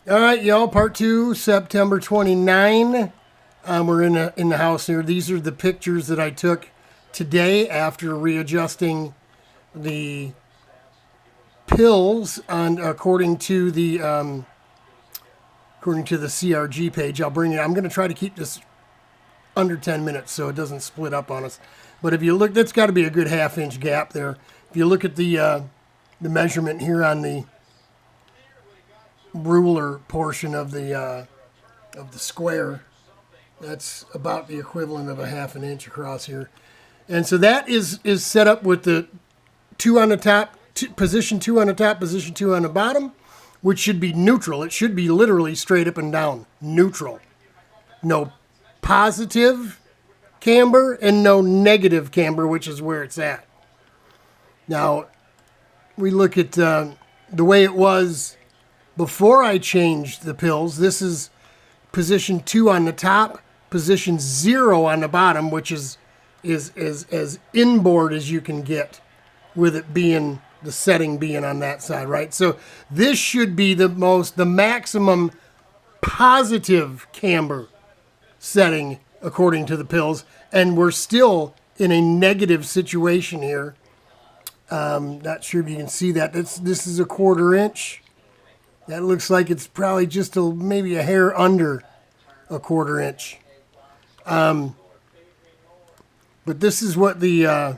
All right, y'all. Part 2, September 29. We're in the house here. These are the pictures that I took today after readjusting the pills on according to the CRG page. I'll bring it. I'm going to try to keep this under 10 minutes so it doesn't split up on us. But if you look, that's got to be a good half-inch gap there. If you look at the measurement here on the ruler portion of the square, that's about the equivalent of a half an inch across here. And so that is set up with the 2 on the top, position 2 on the top, position 2 on the bottom, which should be neutral. It should be literally straight up and down, neutral. No positive camber and no negative camber, which is where it's at. Now, we look at the way it was before I changed the pills. This is position 2 on the top, position 0 on the bottom, which is as inboard as you can get with it being, the setting being on that side, right? So this should be the maximum positive camber setting according to the pills, and we're still in a negative situation here. Not sure if you can see that. This is a 1/4 inch. That looks like it's probably just maybe a hair under a 1/4 inch. But this is what the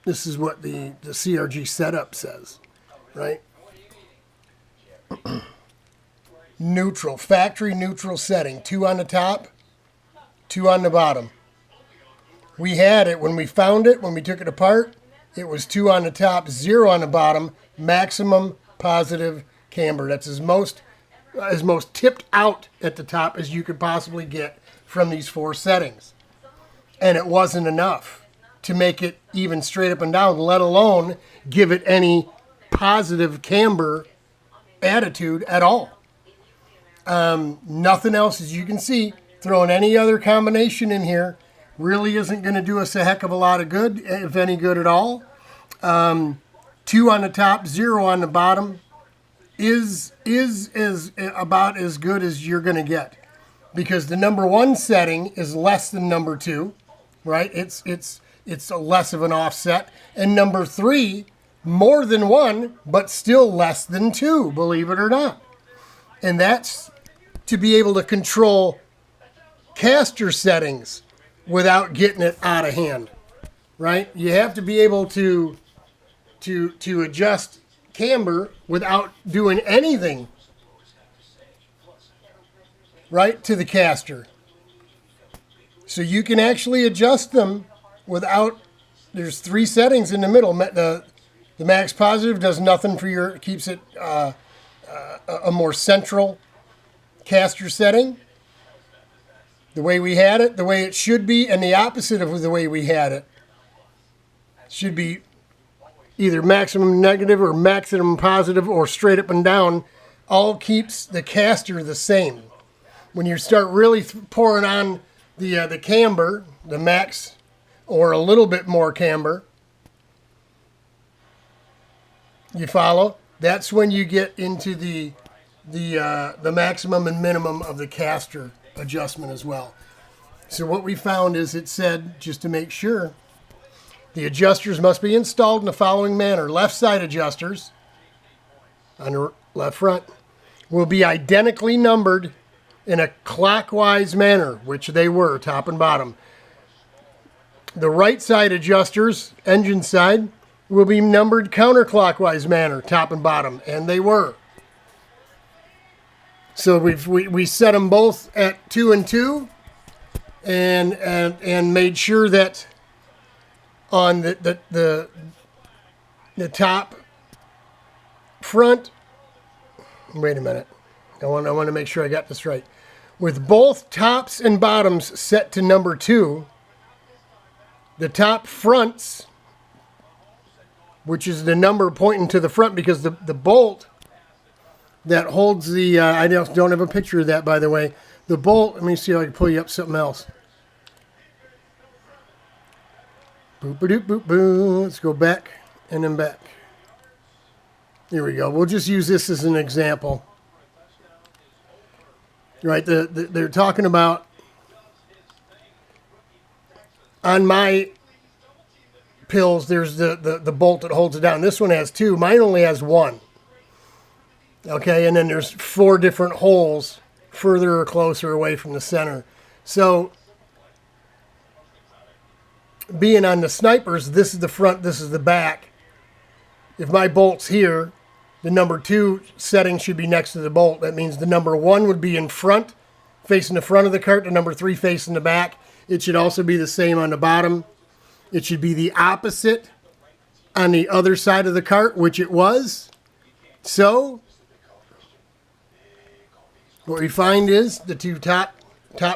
CRG setup says, right? Neutral, factory neutral setting. 2 on the top, 2 on the bottom. We had it when we found it, when we took it apart. It was 2 on the top, 0 on the bottom, maximum positive camber. That's as most tipped out at the top as you could possibly get from these 4 settings. And it wasn't enough to make it even straight up and down, let alone give it any positive camber attitude at all. Nothing else, as you can see, throwing any other combination in here really isn't going to do us a heck of a lot of good, if any good at all. 2 on the top, 0 on the bottom is about as good as you're going to get, because the number 1 setting is less than number 2, right? It's a less of an offset, and number 3 more than 1, but still less than 2, believe it or not. And that's to be able to control caster settings without getting it out of hand, right? You have to be able to adjust camber without doing anything, right, to the caster. So you can actually adjust them without, there's 3 settings in the middle. The max positive does nothing for your, keeps it a more central caster setting, the way we had it, the way it should be, and the opposite of the way we had it. Should be either maximum negative or maximum positive or straight up and down. All keeps the caster the same. When you start really pouring on the camber, the max or a little bit more camber, you follow? That's when you get into the maximum and minimum of the caster adjustment as well. So what we found is, it said, just to make sure, the adjusters must be installed in the following manner. Left side adjusters on the left front will be identically numbered in a clockwise manner, which they were, top and bottom. The right side adjusters, engine side, will be numbered counterclockwise manner, top and bottom, and they were. So we set them both at 2 and 2, and made sure that on the top front. Wait a minute. I want to make sure I got this right. With both tops and bottoms set to number 2, the top fronts, which is the number pointing to the front, because the bolt that holds the, I don't have a picture of that, by the way. The bolt, let me see if I can pull you up something else. Boop-a-doop-boop-boo. Let's go back and then back. Here we go. We'll just use this as an example. right? They're talking about on my pills, there's the bolt that holds it down. This one has two. Mine only has one. Okay, and then there's 4 different holes further or closer away from the center. So being on the snipers, this is the front, this is the back. If my bolt's here, the number 2 setting should be next to the bolt. That means the number 1 would be in front, facing the front of the cart, the number 3 facing the back. It should also be the same on the bottom. It should be the opposite on the other side of the cart, which it was. So what we find is the 2 top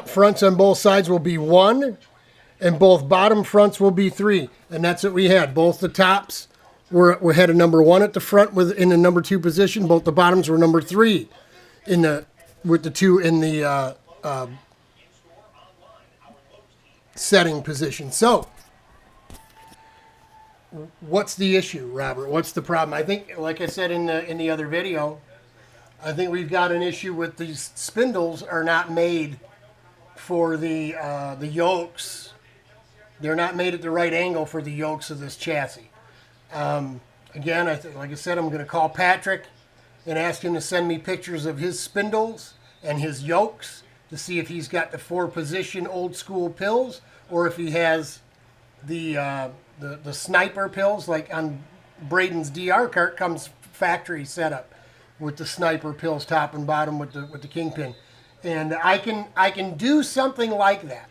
fronts on both sides will be 1, and both bottom fronts will be 3. And that's what we had. Both the tops we had a number 1 at the front in the number 2 position. Both the bottoms were number 3 with the 2 in the setting position. So what's the issue, Robert? What's the problem? I think, like I said in the other video, I think we've got an issue with these spindles are not made for the yokes. They're not made at the right angle for the yokes of this chassis. Again, like I said, I'm going to call Patrick and ask him to send me pictures of his spindles and his yokes to see if he's got the 4-position old school pills or if he has the sniper pills, like on Braden's DR cart comes factory setup with the sniper pills top and bottom with the kingpin. And I can do something like that.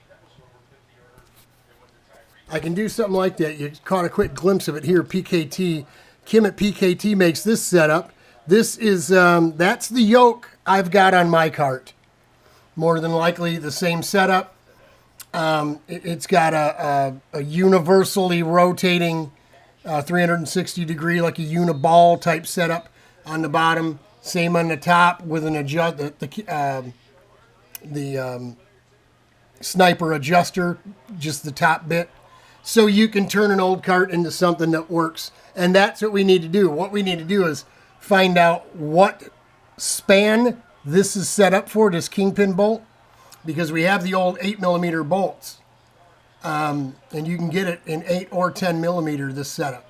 I can do something like that. You caught a quick glimpse of it here. PKT, Kim at PKT makes this setup. This is, that's the yoke I've got on my cart. More than likely the same setup. It's got a universally rotating 360 degree, like a uniball type setup on the bottom. Same on the top with an the sniper adjuster, just the top bit. So you can turn an old cart into something that works. And that's what we need to do. What we need to do is find out what span this is set up for, this kingpin bolt, because we have the old 8mm bolts. And you can get it in 8 or 10mm, this setup.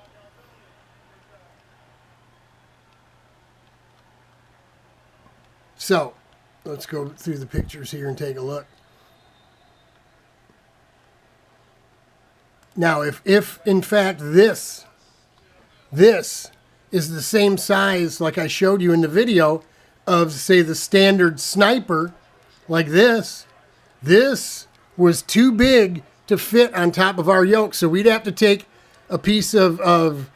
So let's go through the pictures here and take a look. Now, if in fact this is the same size like I showed you in the video of, say, the standard sniper, like this was too big to fit on top of our yoke. So we'd have to take a piece of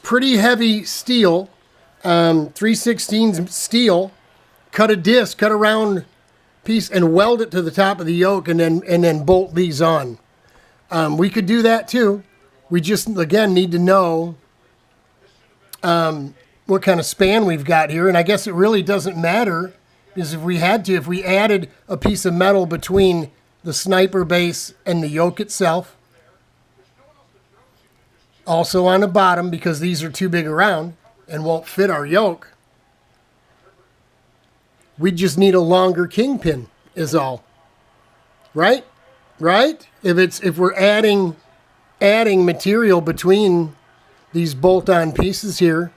pretty heavy steel, 3/16 steel, cut a round piece and weld it to the top of the yoke and then bolt these on. We could do that too. We just, again, need to know what kind of span we've got here. And I guess it really doesn't matter, because if we added a piece of metal between the sniper base and the yoke itself, also on the bottom, because these are too big around and won't fit our yoke, we just need a longer kingpin is all. Right? If we're adding material between these bolt-on pieces here,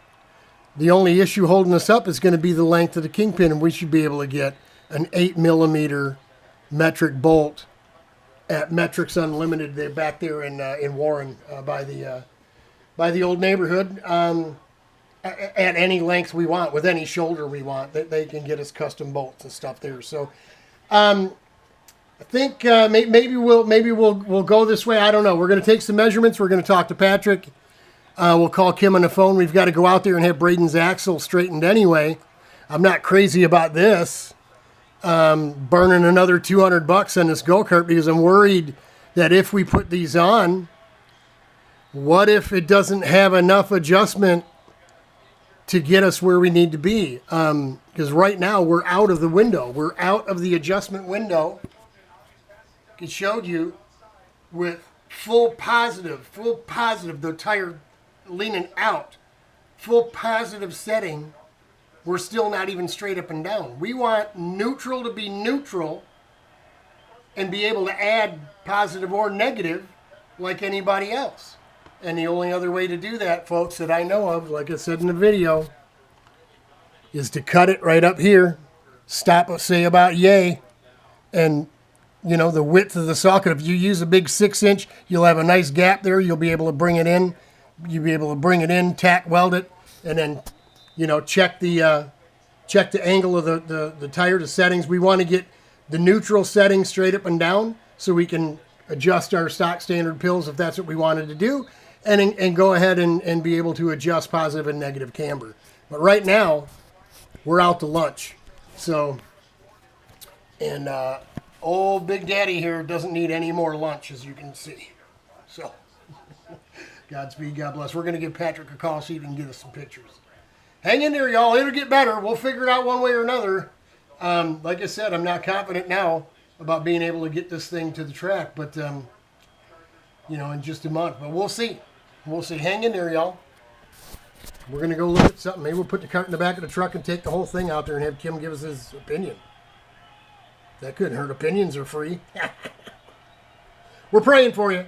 the only issue holding us up is going to be the length of the kingpin, and we should be able to get an 8mm metric bolt at Metrics Unlimited. They're back there in Warren by the old neighborhood. At any length we want, with any shoulder we want, they can get us custom bolts and stuff there. So I think maybe we'll go this way. I don't know. We're going to take some measurements. We're going to talk to Patrick. We'll call Kim on the phone. We've got to go out there and have Braden's axle straightened anyway. I'm not crazy about this. Burning another $200 on this go-kart, because I'm worried that if we put these on, what if it doesn't have enough adjustment to get us where we need to be? Because right now we're out of the window. We're out of the adjustment window. It showed you with full positive, the tire leaning out, full positive setting, we're still not even straight up and down. We want neutral to be neutral and be able to add positive or negative like anybody else. And the only other way to do that, folks, that I know of, like I said in the video, is to cut it right up here, stop, say about yay, and, you know, the width of the socket. If you use a big 6-inch, you'll have a nice gap there. You'll be able to bring it in. You'll be able to bring it in, tack weld it, and then, you know, check the angle of the tire, the settings. We want to get the neutral setting straight up and down so we can adjust our stock standard pills if that's what we wanted to do, and go ahead and be able to adjust positive and negative camber. But right now, we're out to lunch. So, and old Big Daddy here doesn't need any more lunch, as you can see. So, Godspeed, God bless. We're going to give Patrick a call, see if he can get us some pictures. Hang in there, y'all. It'll get better. We'll figure it out one way or another. Like I said, I'm not confident now about being able to get this thing to the track, but, you know, in just a month. But we'll see. We'll see. Hang in there, y'all. We're going to go look at something. Maybe we'll put the cart in the back of the truck and take the whole thing out there and have Kim give us his opinion. That couldn't hurt. Opinions are free. We're praying for you.